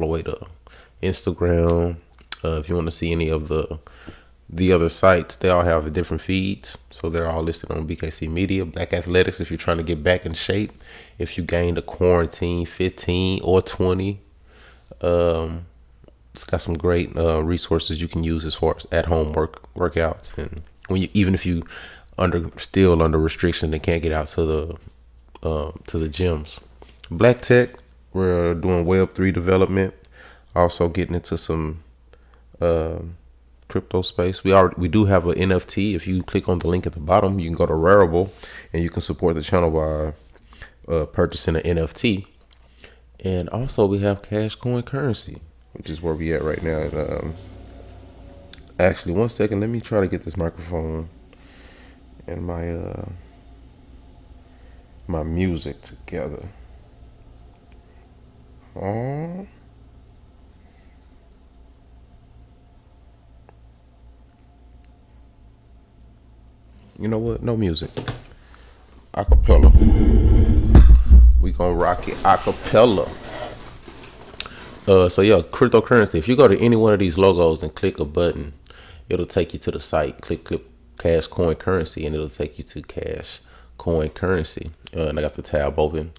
the way to Instagram. If you want to see any of the other sites, they all have different feeds, so they're all listed on BKC Media. Black Athletics, if you're trying to get back in shape, if you gained a quarantine 15 or 20, it's got some great resources you can use as far as at-home workouts, and when you, even if you still under restriction and can't get out to the gyms. Black Tech, we're doing Web3 development, also getting into some crypto space. We do have an NFT. If you click on the link at the bottom, you can go to Rarible and you can support the channel by purchasing an NFT. And also we have Cash Coin Currency, which is where we at right now. And, actually, one second, let me try to get this microphone and my music together. Oh. You know what? No music. Acapella. We gonna rock it acapella. So yeah, cryptocurrency. If you go to any one of these logos and click a button, it'll take you to the site. Click Cash Coin Currency, and it'll take you to Cash Coin Currency. And I got the tab open,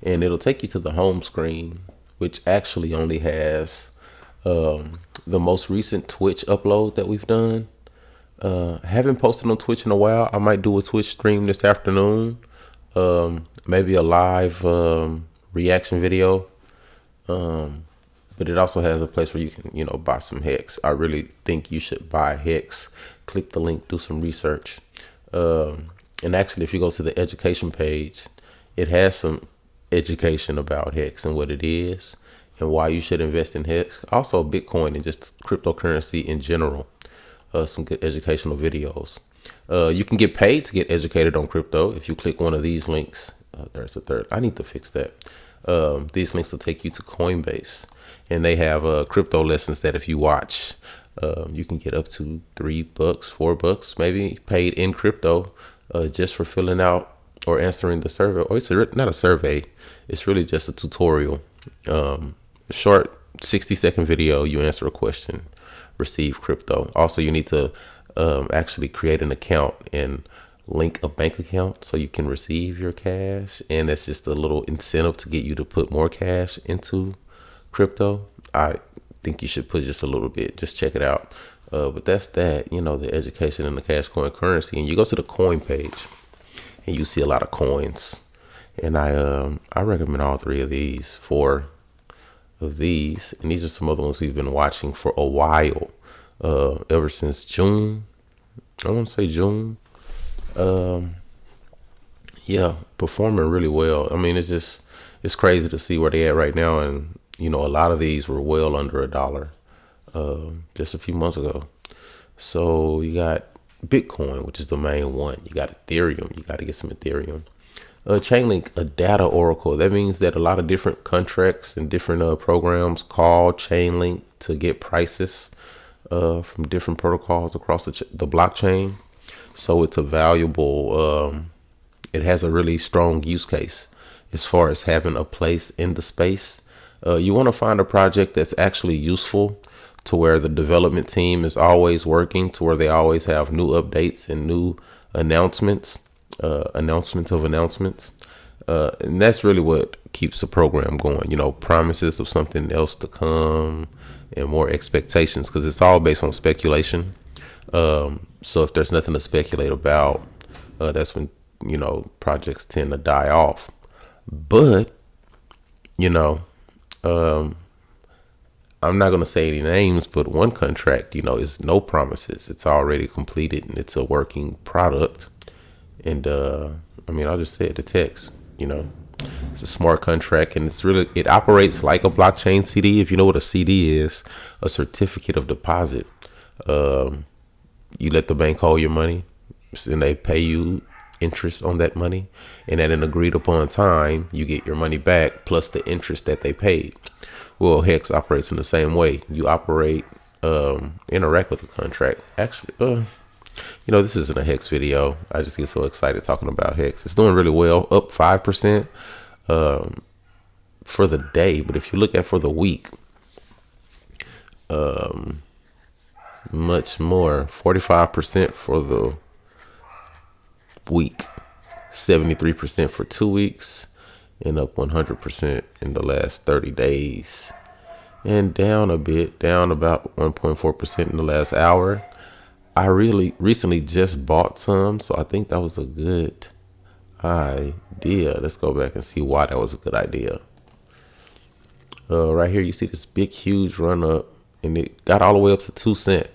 and it'll take you to the home screen, which actually only has the most recent Twitch upload that we've done. Haven't posted on Twitch in a while. I might do a Twitch stream this afternoon. Maybe a live reaction video. But it also has a place where you can, buy some Hex. I really think you should buy Hex. Click the link, do some research. And actually, if you go to the education page, it has some education about Hex and what it is and why you should invest in Hex. Also, Bitcoin and just cryptocurrency in general. Some good educational videos. You can get paid to get educated on crypto. If you click one of these links, there's a third. I need to fix that. These links will take you to Coinbase, and they have crypto lessons that if you watch, you can get up to $3, $4, maybe paid in crypto, just for filling out or answering the survey. Or it's not a survey. It's really just a tutorial. Short 60-second video. You answer a question, receive crypto. Also, you need to actually create an account and link a bank account so you can receive your cash, and that's just a little incentive to get you to put more cash into crypto. I think you should put just a little bit, just check it out. But that's that, the education and the Cash Coin Currency. And you go to the coin page and you see a lot of coins, and I recommend all three of these, four of these, and these are some other ones we've been watching for a while, ever since June. I want to say June. Yeah, performing really well. I mean, it's crazy to see where they at right now. And, a lot of these were well under $1, just a few months ago. So you got Bitcoin, which is the main one. You got Ethereum. You got to get some Ethereum. Chainlink, a data oracle. That means that a lot of different contracts and different programs call Chainlink to get prices from different protocols across the blockchain. So it's a valuable, it has a really strong use case as far as having a place in the space. You want to find a project that's actually useful, to where the development team is always working, to where they always have new updates and new announcements, announcements of announcements. And that's really what keeps the program going, promises of something else to come and more expectations, because it's all based on speculation. So if there's nothing to speculate about, that's when, projects tend to die off. But, I'm not going to say any names, but one contract, is no promises. It's already completed and it's a working product. And, I'll just say it, the text, it's a smart contract, and it operates like a blockchain CD. If you know what a CD is, a certificate of deposit. You let the bank hold your money, and they pay you interest on that money, and at an agreed upon time, you get your money back plus the interest that they paid. Well, Hex operates in the same way. You interact with the contract. Actually, this isn't a Hex video. I just get so excited talking about Hex. It's doing really well, up 5% for the day. But if you look at for the week, much more. 45% for the week, 73% for 2 weeks, and up 100% in the last 30 days. And down a bit, down about 1.4% in the last hour. I really recently just bought some, so I think that was a good idea. Let's go back and see why that was a good idea. Right here, you see this big, huge run up, and it got all the way up to 2 cents.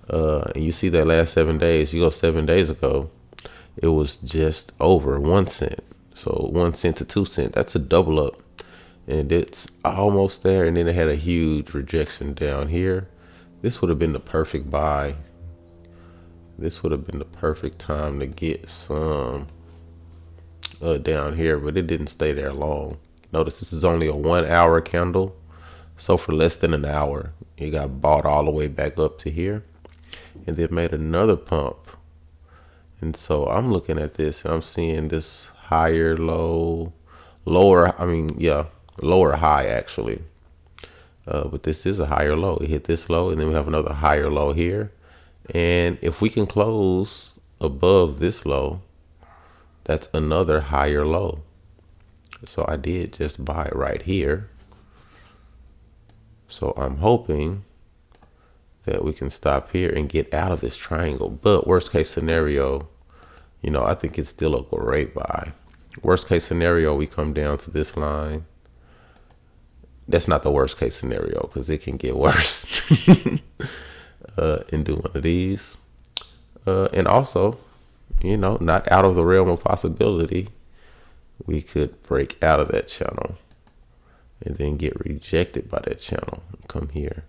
And you see that last 7 days, you go 7 days ago, it was just over 1 cent. So 1 cent to 2 cents, that's a double up. And it's almost there. And then it had a huge rejection down here. This would have been the perfect buy. This would have been the perfect time to get some down here, but it didn't stay there long. Notice this is only a 1 hour candle. So for less than an hour, it got bought all the way back up to here and then made another pump. And so I'm looking at this and I'm seeing this higher low, lower high actually. But this is a higher low. It hit this low and then we have another higher low here. And if we can close above this low, that's another higher low. So I did just buy it right here. So I'm hoping that we can stop here and get out of this triangle. But worst case scenario, I think it's still a great buy. Worst case scenario, we come down to this line. That's not the worst case scenario because it can get worse. And do one of these. And also, not out of the realm of possibility, we could break out of that channel and then get rejected by that channel and come here.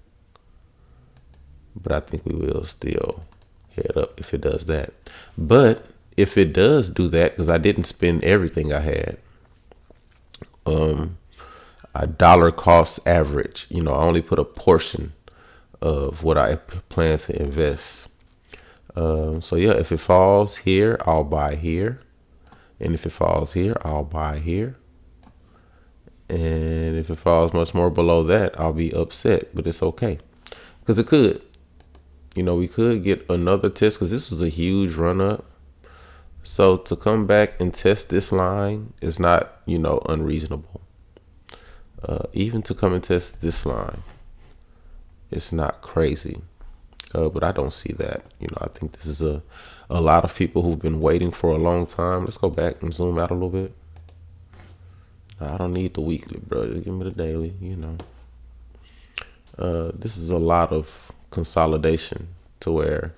But I think we will still head up if it does that. But if it does do that, because I didn't spend everything I had, a dollar cost average, I only put a portion of what I plan to invest. So yeah, if it falls here, I'll buy here. And if it falls here, I'll buy here. And if it falls much more below that, I'll be upset, but it's okay. Because it could, we could get another test because this was a huge run up. So to come back and test this line is not, unreasonable. Even to come and test this line, it's not crazy. But I don't see that. I think this is a lot of people who've been waiting for a long time. Let's go back and zoom out a little bit. I don't need the weekly, bro. Just give me the daily, This is a lot of consolidation to where,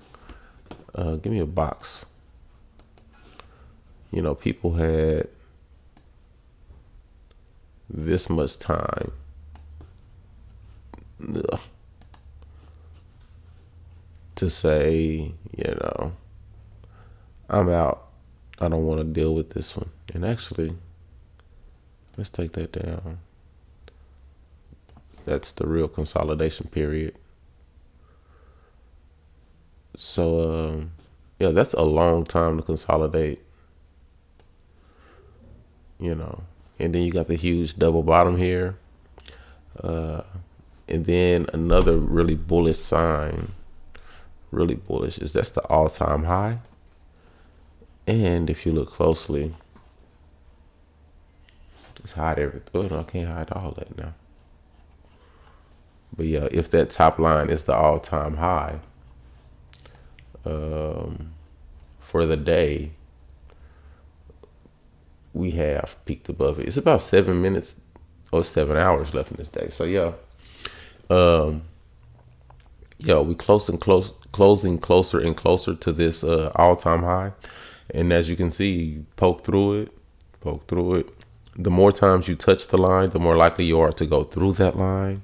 give me a box. People had this much time. To say, I'm out. I don't want to deal with this one. And actually, let's take that down. That's the real consolidation period. So, that's a long time to consolidate. And then you got the huge double bottom here. And then another really bullish sign. Really bullish is that's the all-time high. And if you look closely, it's hide everything. Oh, no, I can't hide all that now. But yeah, if that top line is the all-time high for the day, we have peaked above it. It's about 7 minutes or 7 hours left in this day. So yeah, we closing closer and closer to this all-time high. And as you can see, poke through it. The more times you touch the line, the more likely you are to go through that line.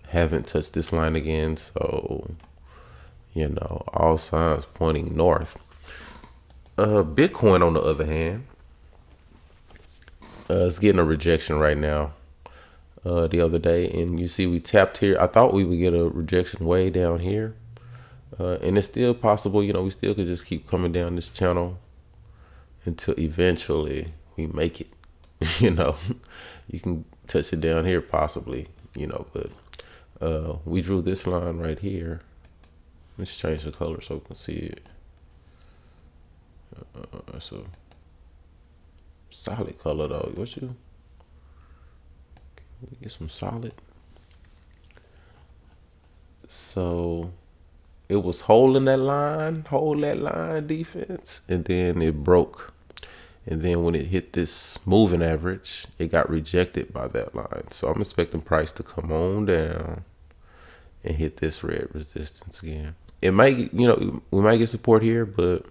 Haven't touched this line again, so all signs pointing north. Bitcoin, on the other hand, is getting a rejection right now. The other day, and you see we tapped here. I thought we would get a rejection way down here, and it's still possible. We still could just keep coming down this channel until eventually we make it. You can touch it down here possibly, but we drew this line right here. Let's change the color so we can see it. It's a solid color though. Can we get some solid? So it was holding that line, defense, and then it broke. And then when it hit this moving average, it got rejected by that line. So I'm expecting price to come on down and hit this red resistance again. It might, we might get support here, but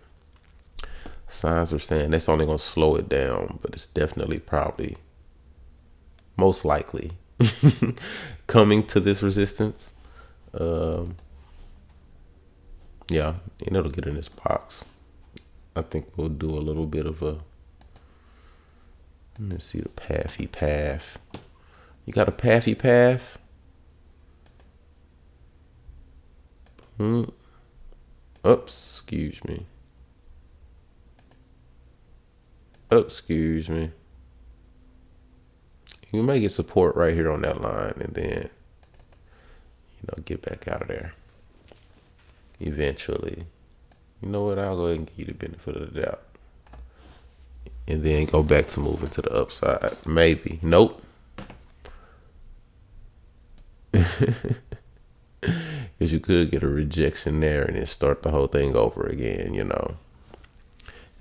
signs are saying that's only going to slow it down. But it's definitely probably, most likely, coming to this resistance. Yeah, and it'll get in this box. I think we'll do a little bit of a, let me see the pathy path. You got a pathy path? Oops, excuse me. Excuse me. You may get support right here on that line and then, get back out of there. Eventually. You know what? I'll go ahead and give you the benefit of the doubt. And then go back to moving to the upside. Maybe. Nope. Because you could get a rejection there and then start the whole thing over again,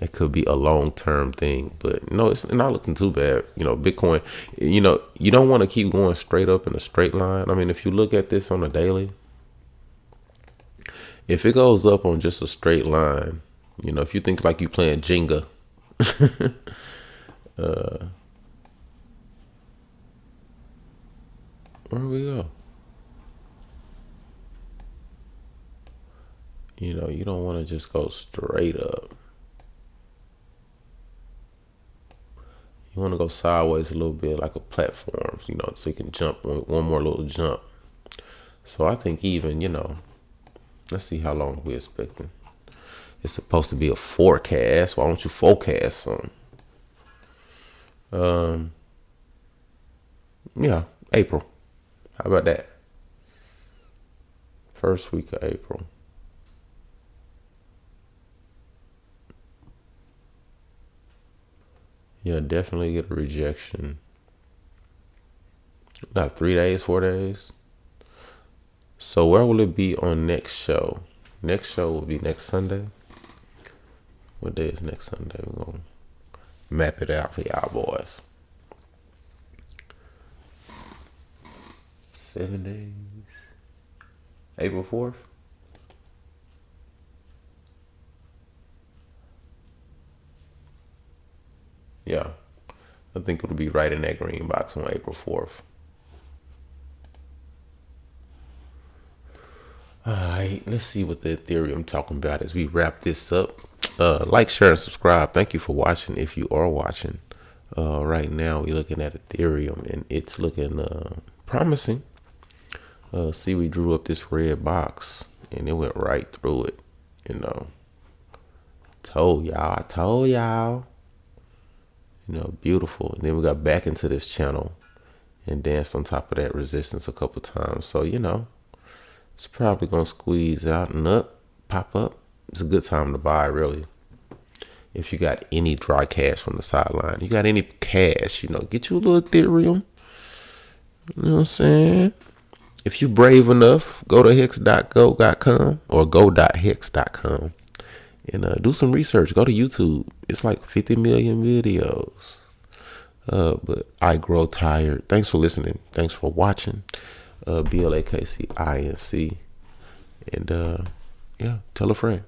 It could be a long-term thing, but no, it's not looking too bad. Bitcoin, you don't want to keep going straight up in a straight line. I mean, if you look at this on a daily, if it goes up on just a straight line, if you think like you playing Jenga, where we go? You don't want to just go straight up. You want to go sideways a little bit like a platform, so you can jump one more little jump. So I think even, let's see how long we're expecting. It's supposed to be a forecast. Why don't you forecast some? Yeah, April. How about that? First week of April. Yeah, definitely get a rejection. About 3 days, 4 days. So where will it be on next show? Next show will be next Sunday. What day is next Sunday? We're going to map it out for y'all boys. 7 days. April 4th. Yeah. I think it'll be right in that green box on April 4th. All right, let's see what the Ethereum talking about as we wrap this up. Like, share, and subscribe. Thank you for watching if you are watching. Right now, we're looking at Ethereum, and it's looking promising. See, we drew up this red box, and it went right through it. Told y'all. Beautiful. And then we got back into this channel and danced on top of that resistance a couple times. So, it's probably going to squeeze out and pop up. It's a good time to buy, really. If you got any dry cash from the sideline, you got any cash, get you a little Ethereum. You know what I'm saying? If you brave enough, go to hex.go.com or go.hex.com and do some research. Go to YouTube. It's like 50 million videos. But I grow tired. Thanks for listening. Thanks for watching. BlaKCinc. And yeah, tell a friend.